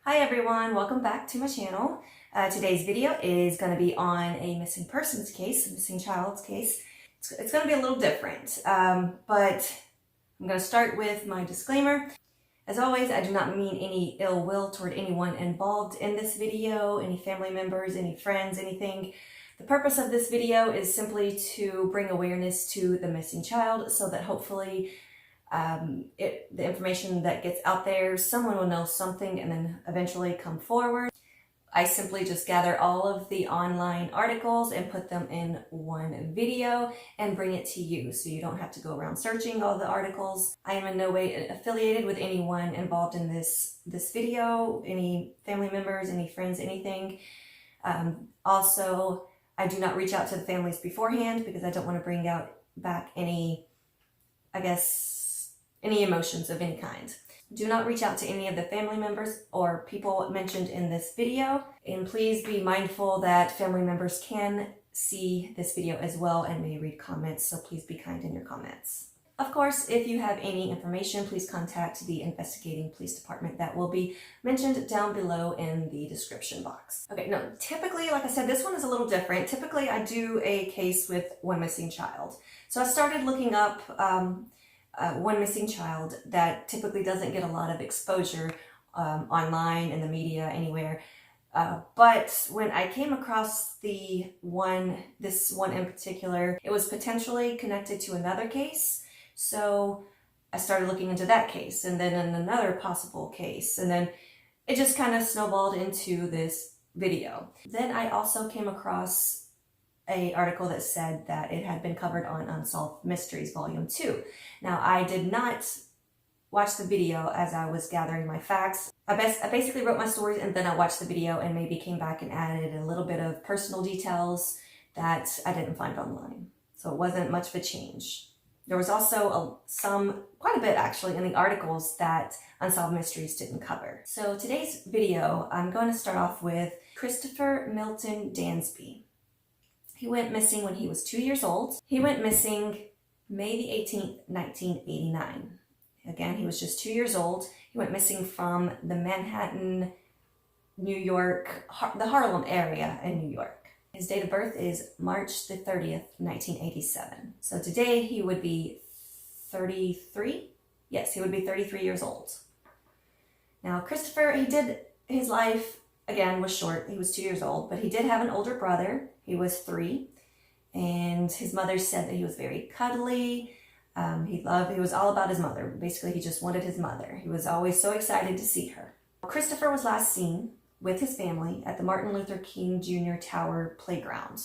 Hi everyone, welcome back to my channel. Today's video is going to be on a missing persons case, a missing child's case. It's going to be a little different, but I'm going to start with my disclaimer. As always, I do not mean any ill will toward anyone involved in this video, any family members, any friends, anything. The purpose of this video is simply to bring awareness to the missing child so that hopefully the information that gets out there, someone will know something and then eventually come forward. I simply just gather all of the online articles and put them in one video and bring it to you so you don't have to go around searching all the articles. I am in no way affiliated with anyone involved in this video, any family members, any friends, anything. Also, I do not reach out to the families beforehand because I don't want to bring back any, any emotions of any kind. Do not reach out to any of the family members or people mentioned in this video. And please be mindful that family members can see this video as well and may read comments, so please be kind in your comments. Of course, if you have any information, please contact the investigating police department that will be mentioned down below in the description box. Okay, no, typically, like I said, this one is a little different. Typically, I do a case with one missing child. So I started looking up one missing child that typically doesn't get a lot of exposure online, in the media, anywhere. But when I came across this one in particular, it was potentially connected to another case. So I started looking into that case and then in another possible case. And then it just kind of snowballed into this video. Then I also came across an article that said that it had been covered on Unsolved Mysteries Volume 2. Now, I did not watch the video as I was gathering my facts. I basically wrote my stories and then I watched the video and maybe came back and added a little bit of personal details that I didn't find online. So it wasn't much of a change. There was also quite a bit actually in the articles that Unsolved Mysteries didn't cover. So today's video, I'm going to start off with Christopher Milton Dansby. He went missing when he was 2 years old. He went missing May the 18th, 1989. Again, he was just 2 years old. He went missing from the Manhattan, New York, the Harlem area in New York. His date of birth is March the 30th, 1987. So today he would be 33? Yes, he would be 33 years old. Now, Christopher, his life, again, was short. He was 2 years old, but he did have an older brother. He was 3, and his mother said that he was very cuddly. He was all about his mother. Basically, he just wanted his mother. He was always so excited to see her. Christopher was last seen with his family at the Martin Luther King Jr. Tower Playground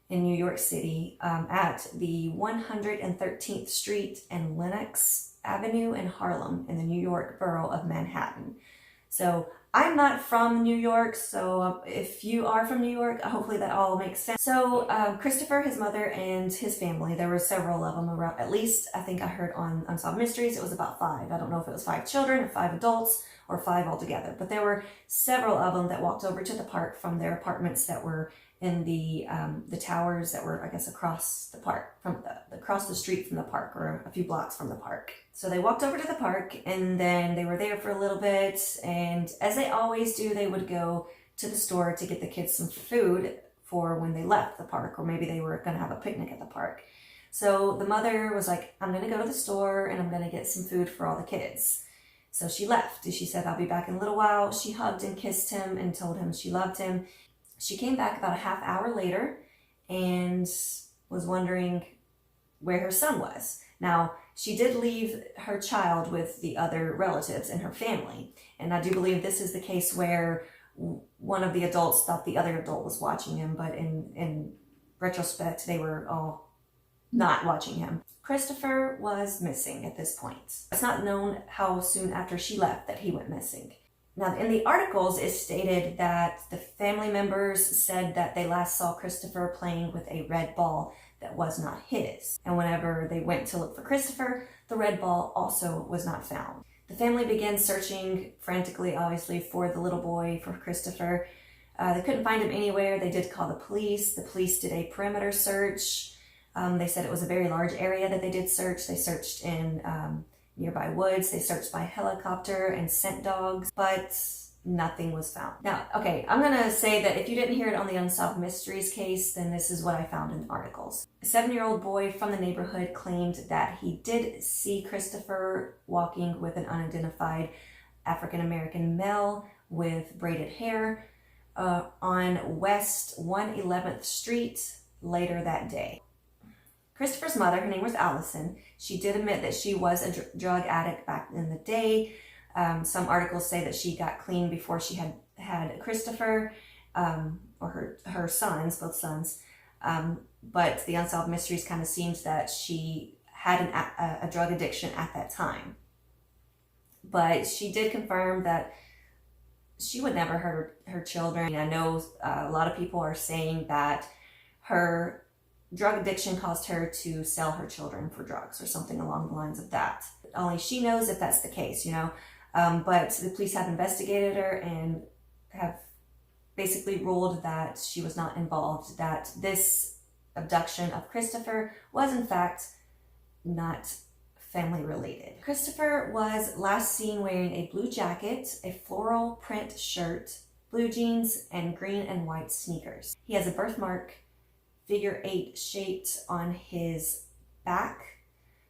in New York City at the 113th Street and Lenox Avenue in Harlem in the New York borough of Manhattan. So I'm not from New York, so if you are from New York, hopefully that all makes sense. So Christopher, his mother, and his family, there were several of them around, at least I think I heard on Unsolved Mysteries, it was about 5. I don't know if it was 5 children or 5 adults or 5 altogether, but there were several of them that walked over to the park from their apartments that were in the towers that were, I guess, across the park, across the street from the park, or a few blocks from the park. So they walked over to the park and then they were there for a little bit, and as they always do, they would go to the store to get the kids some food for when they left the park, or maybe they were going to have a picnic at the park. So the mother was like, I'm going to go to the store and I'm going to get some food for all the kids. So she left. She said, I'll be back in a little while. She hugged and kissed him and told him she loved him. She came back about a half hour later and was wondering where her son was. Now, she did leave her child with the other relatives in her family. And I do believe this is the case where one of the adults thought the other adult was watching him, but in retrospect, they were all not watching him. Christopher was missing at this point. It's not known how soon after she left that he went missing. Now, in the articles, it stated that the family members said that they last saw Christopher playing with a red ball that was not his. And whenever they went to look for Christopher, the red ball also was not found. The family began searching frantically, obviously, for the little boy, for Christopher. They couldn't find him anywhere. They did call the police. The police did a perimeter search. They said it was a very large area that they did search. They searched in nearby woods. They searched by helicopter and scent dogs, but nothing was found. Now, okay, I'm gonna say that if you didn't hear it on the Unsolved Mysteries case, then this is what I found in the articles. A 7-year-old boy from the neighborhood claimed that he did see Christopher walking with an unidentified African-American male with braided hair on West 111th Street later that day. Christopher's mother, her name was Allison, she did admit that she was a drug addict back in the day. Some articles say that she got clean before she had Christopher, or her sons, both sons. But the Unsolved Mysteries kind of seems that she had a drug addiction at that time. But she did confirm that she would never hurt her children. I know a lot of people are saying that her drug addiction caused her to sell her children for drugs or something along the lines of that. Only she knows if that's the case, you know. But the police have investigated her and have basically ruled that she was not involved, that this abduction of Christopher was in fact not family related. Christopher was last seen wearing a blue jacket, a floral print shirt, blue jeans, and green and white sneakers. He has a birthmark, figure 8 shaped on his back.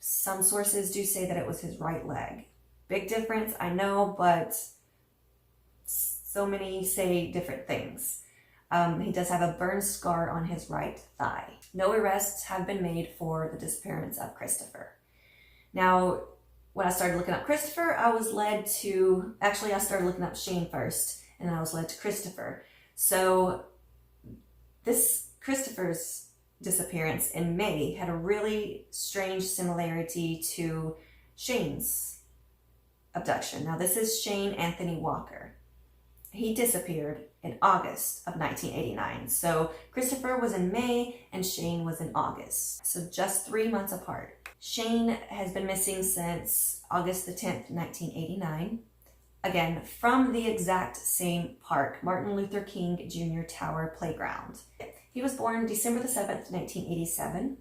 Some sources do say that it was his right leg. Big difference, I know, but so many say different things. He does have a burn scar on his right thigh. No arrests have been made for the disappearance of Christopher. Now, when I started looking up Christopher, I started looking up Shane first, and I was led to Christopher. So this Christopher's disappearance in May had a really strange similarity to Shane's abduction. Now, this is Shane Anthony Walker. He disappeared in August of 1989. So Christopher was in May and Shane was in August. So just 3 months apart. Shane has been missing since August the 10th, 1989. Again, from the exact same park, Martin Luther King Jr. Tower Playground. He was born December the 7th, 1987.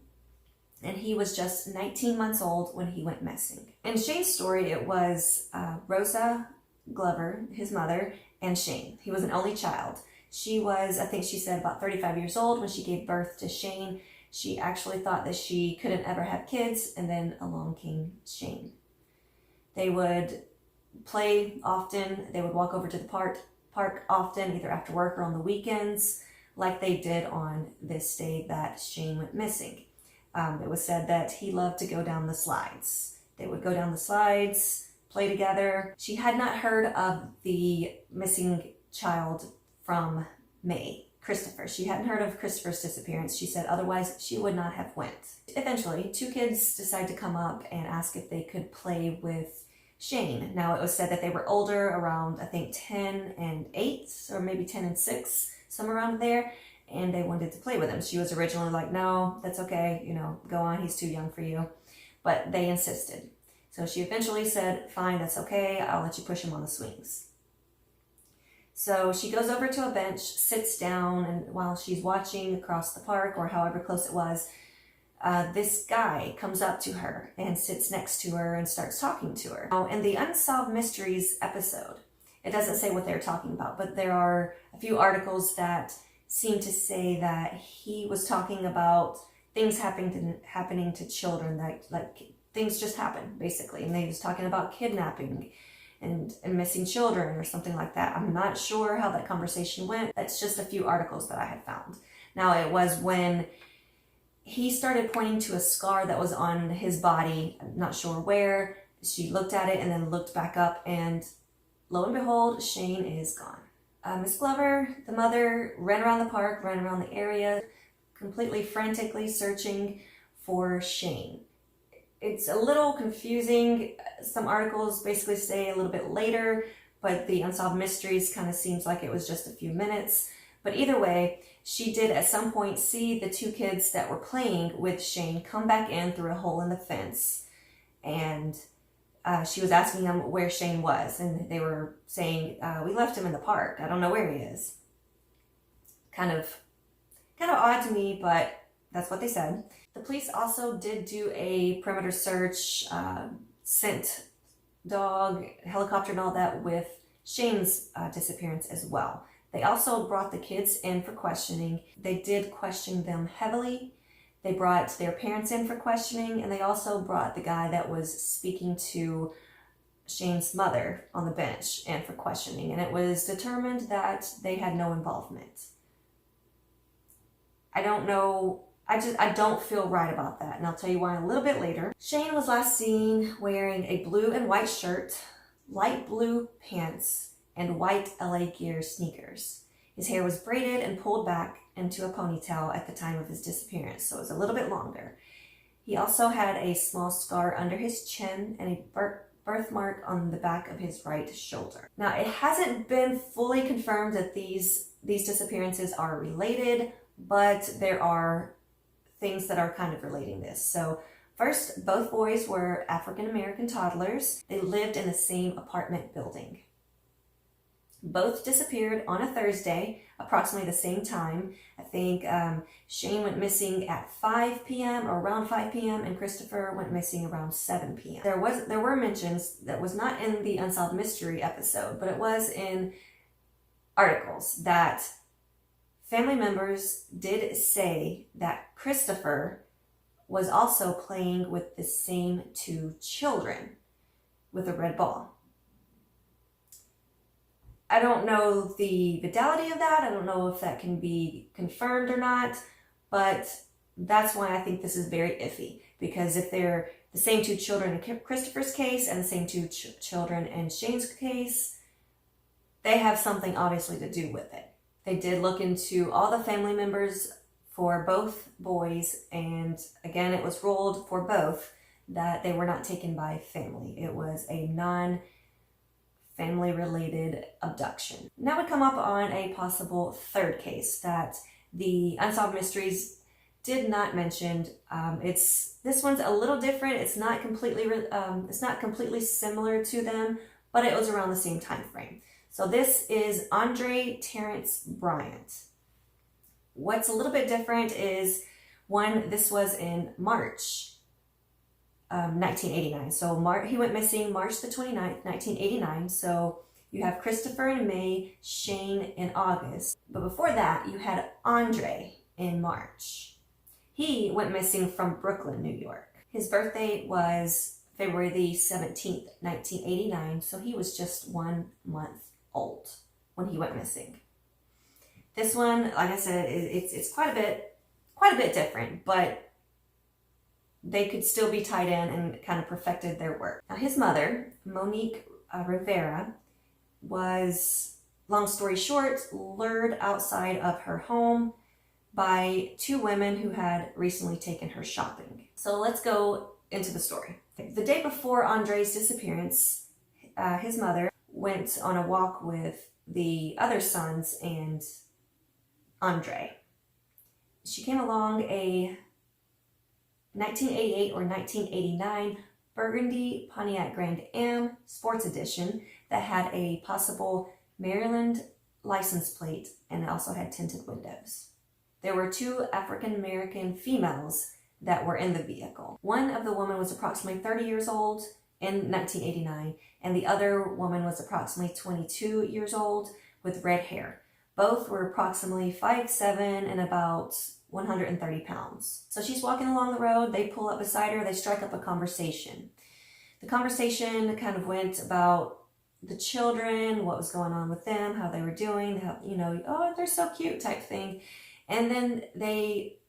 And he was just 19 months old when he went missing. In Shane's story, it was Rosa Glover, his mother, and Shane. He was an only child. She was, I think she said, about 35 years old when she gave birth to Shane. She actually thought that she couldn't ever have kids, and then along came Shane. They would play often. They would walk over to the park often, either after work or on the weekends, like they did on this day that Shane went missing. It was said that he loved to go down the slides. They would go down the slides, play together. She had not heard of the missing child from May, Christopher. She hadn't heard of Christopher's disappearance. She said otherwise she would not have went. Eventually, 2 kids decided to come up and ask if they could play with Shane. Now, it was said that they were older, around, I think, 10 and 8, or maybe 10 and 6, somewhere around there, and they wanted to play with him. She was originally like, no, that's okay, you know, go on, he's too young for you. But they insisted. So she eventually said, fine, that's okay, I'll let you push him on the swings. So she goes over to a bench, sits down, and while she's watching across the park, or however close it was, this guy comes up to her and sits next to her and starts talking to her. Now, in the Unsolved Mysteries episode, it doesn't say what they're talking about, but there are a few articles that seem to say that he was talking about things happening to children, like things just happen, basically. And he was talking about kidnapping and missing children or something like that. I'm not sure how that conversation went. That's just a few articles that I had found. Now, it was when he started pointing to a scar that was on his body, I'm not sure where. She looked at it and then looked back up, and lo and behold, Shane is gone. Miss Glover, the mother, ran around the park, ran around the area, completely frantically searching for Shane. It's a little confusing. Some articles basically say a little bit later, but the Unsolved Mysteries kind of seems like it was just a few minutes. But either way, she did at some point see the 2 kids that were playing with Shane come back in through a hole in the fence. And she was asking them where Shane was. And they were saying, we left him in the park. I don't know where he is. Kind of odd to me, but that's what they said. The police also did do a perimeter search, scent dog, helicopter and all that with Shane's disappearance as well. They also brought the kids in for questioning. They did question them heavily. They brought their parents in for questioning, and they also brought the guy that was speaking to Shane's mother on the bench in for questioning, and it was determined that they had no involvement. I don't know, I don't feel right about that, and I'll tell you why a little bit later. Shane was last seen wearing a blue and white shirt, light blue pants, and white LA Gear sneakers. His hair was braided and pulled back into a ponytail at the time of his disappearance, so it was a little bit longer. He also had a small scar under his chin and a birthmark on the back of his right shoulder. Now, it hasn't been fully confirmed that these disappearances are related, but there are things that are kind of relating this. So first, both boys were African American toddlers. They lived in the same apartment building. Both disappeared on a Thursday, approximately the same time. I think Shane went missing at 5 p.m. or around 5 p.m. and Christopher went missing around 7 p.m. There were mentions that was not in the Unsolved Mystery episode, but it was in articles that family members did say that Christopher was also playing with the same two children with a red ball. I don't know the fidelity of that. I don't know if that can be confirmed or not, but that's why I think this is very iffy, because if they're the same two children in Christopher's case and the same two children in Shane's case, they have something obviously to do with it. They did look into all the family members for both boys, and again, it was ruled for both that they were not taken by family. It was a non-family related abduction. Now we come up on a possible third case that the Unsolved Mysteries did not mention. This one's a little different. It's not completely similar to them, but it was around the same time frame. So this is Andre Terrence Bryant. What's a little bit different is, one, this was in March 1989. So he went missing March the 29th, 1989. So you have Christopher in May, Shane in August. But before that, you had Andre in March. He went missing from Brooklyn, New York. His birthday was February the 17th, 1989. So he was just 1 month old when he went missing. This one, like I said, it's quite a bit different, but they could still be tied in and kind of perfected their work. Now, his mother, Monique Rivera, was, long story short, lured outside of her home by two women who had recently taken her shopping. So let's go into the story. The day before Andre's disappearance, his mother went on a walk with the other sons and Andre. She came along a 1988 or 1989 Burgundy Pontiac Grand Am Sports Edition that had a possible Maryland license plate and also had tinted windows. There were two African American females that were in the vehicle. One of the women was approximately 30 years old in 1989, and the other woman was approximately 22 years old with red hair. Both were approximately 5'7" and about 130 pounds. So she's walking along the road, they pull up beside her, they strike up a conversation. The conversation kind of went about the children, what was going on with them, how they were doing, how, oh, they're so cute type thing. And then they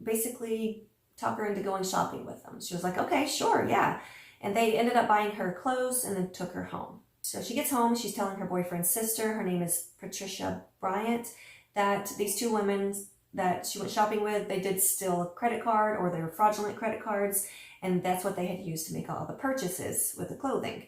basically talk her into going shopping with them. She was like, okay, sure, yeah. And they ended up buying her clothes and then took her home. So she gets home, she's telling her boyfriend's sister, her name is Patricia Bryant, that these two women that she went shopping with, they did steal a credit card or their fraudulent credit cards, and that's what they had used to make all the purchases with the clothing,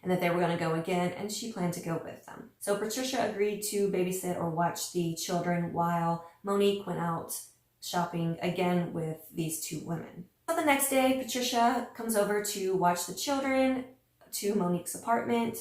and that they were going to go again, and she planned to go with them. So Patricia agreed to babysit or watch the children while Monique went out shopping again with these two women. So the next day, Patricia comes over to watch the children to Monique's apartment,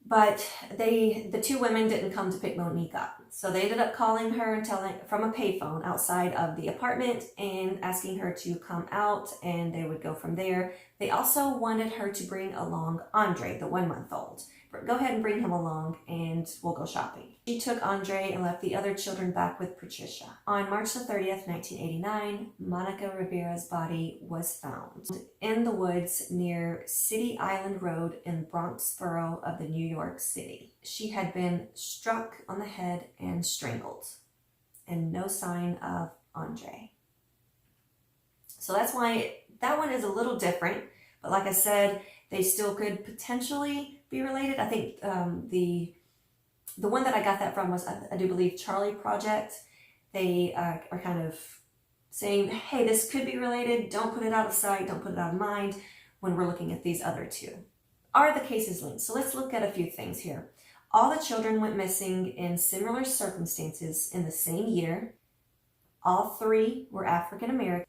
but the two women didn't come to pick Monique up. So they ended up calling her and telling from a payphone outside of the apartment and asking her to come out, and they would go from there. They also wanted her to bring along Andre, the 1 month old, go ahead and bring him along and we'll go shopping. She took Andre and left the other children back with Patricia. On March the 30th, 1989, Monica Rivera's body was found in the woods near City Island Road in Bronx Borough of the New York City. She had been struck on the head and strangled, and no sign of Andre. So that's why that one is a little different, but like I said, they still could potentially be related. I think the one that I got that from was, I do believe, Charlie Project. They are kind of saying, hey, this could be related. Don't put it out of sight. Don't put it out of mind when we're looking at these other two. Are the cases linked? So let's look at a few things here. All the children went missing in similar circumstances in the same year. All three were African American.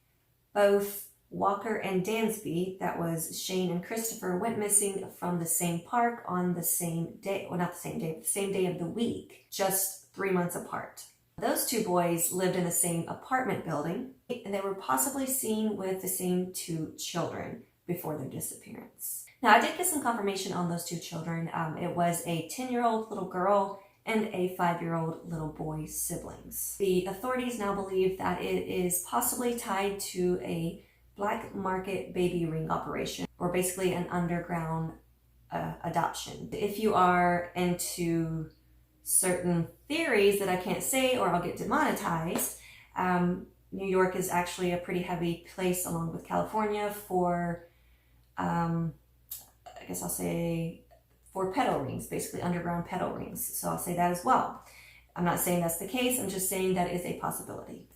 Both Walker and Dansby, that was Shane and Christopher, went missing from the same park on the same day. Well, not the same day, but the same day of the week, just 3 months apart. Those two boys lived in the same apartment building, and they were possibly seen with the same two children before their disappearance. Now, I did get some confirmation on those two children. It was a 10-year-old little girl and a 5-year-old little boy siblings. The authorities now believe that it is possibly tied to a black market baby ring operation, or basically an underground adoption. If you are into certain theories that I can't say or I'll get demonetized, New York is actually a pretty heavy place along with California for, I guess I'll say, for pedo rings, basically underground pedo rings. So I'll say that as well. I'm not saying that's the case, I'm just saying that is a possibility.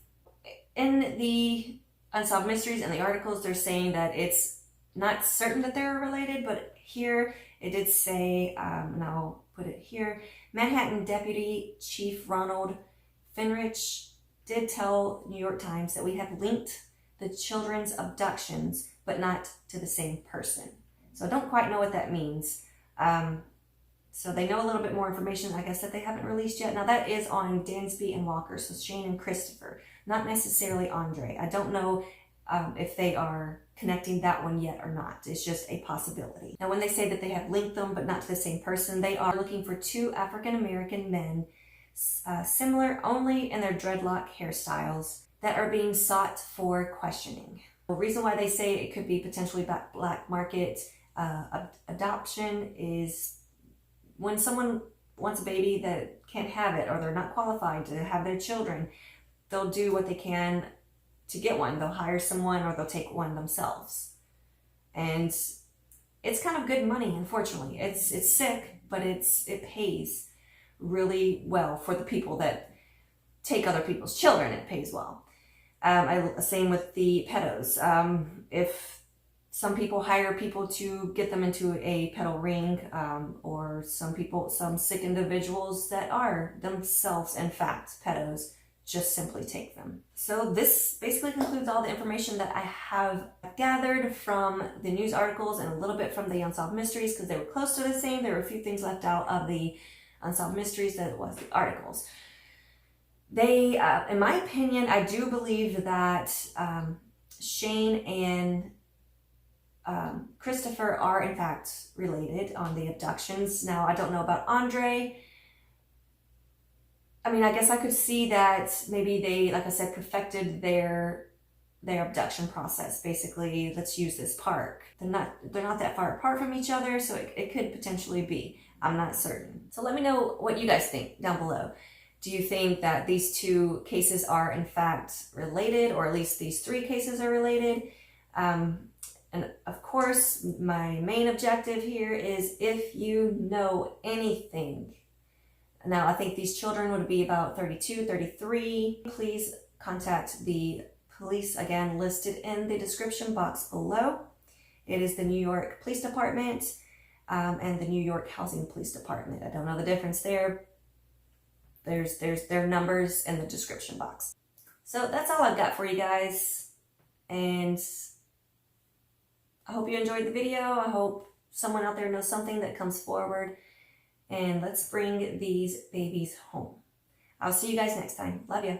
In the Unsolved Mysteries and the articles, they're saying that it's not certain that they're related, but here it did say, and I'll put it here, Manhattan Deputy Chief Ronald Finrich did tell New York Times that we have linked the children's abductions, but not to the same person. So I don't quite know what that means. So they know a little bit more information, I guess, that they haven't released yet. Now that is on Dansby and Walker, so Shane and Christopher, not necessarily Andre. I don't know if they are connecting that one yet or not. It's just a possibility. Now when they say that they have linked them but not to the same person, they are looking for two African-American men, similar only in their dreadlock hairstyles, that are being sought for questioning. The reason why they say it could be potentially black market adoption is when someone wants a baby that can't have it, or they're not qualified to have their children, they'll do what they can to get one. They'll hire someone or they'll take one themselves. And it's kind of good money, unfortunately. It's sick, but it pays really well for the people that take other people's children. It pays well. Same with the pedos. If some people hire people to get them into a pedo ring, or some sick individuals that are themselves, in fact, pedos, just simply take them. So this basically concludes all the information that I have gathered from the news articles and a little bit from the Unsolved Mysteries, because they were close to the same. There were a few things left out of the Unsolved Mysteries that was the articles. They, in my opinion, I do believe that Shane and Christopher are in fact related on the abductions. Now, I don't know about Andre. I mean, I guess I could see that maybe they, like I said, perfected their abduction process. Basically, let's use this park. They're not that far apart from each other, so it could potentially be. I'm not certain. So let me know what you guys think down below. Do you think that these two cases are in fact related, or at least these three cases are related? And of course, my main objective here is, if you know anything. Now, I think these children would be about 32, 33. Please contact the police, again, listed in the description box below. It is the New York Police Department and the New York Housing Police Department. I don't know the difference there. There's their numbers in the description box. So that's all I've got for you guys. And I hope you enjoyed the video. I hope someone out there knows something that comes forward. And let's bring these babies home. I'll see you guys next time. Love ya.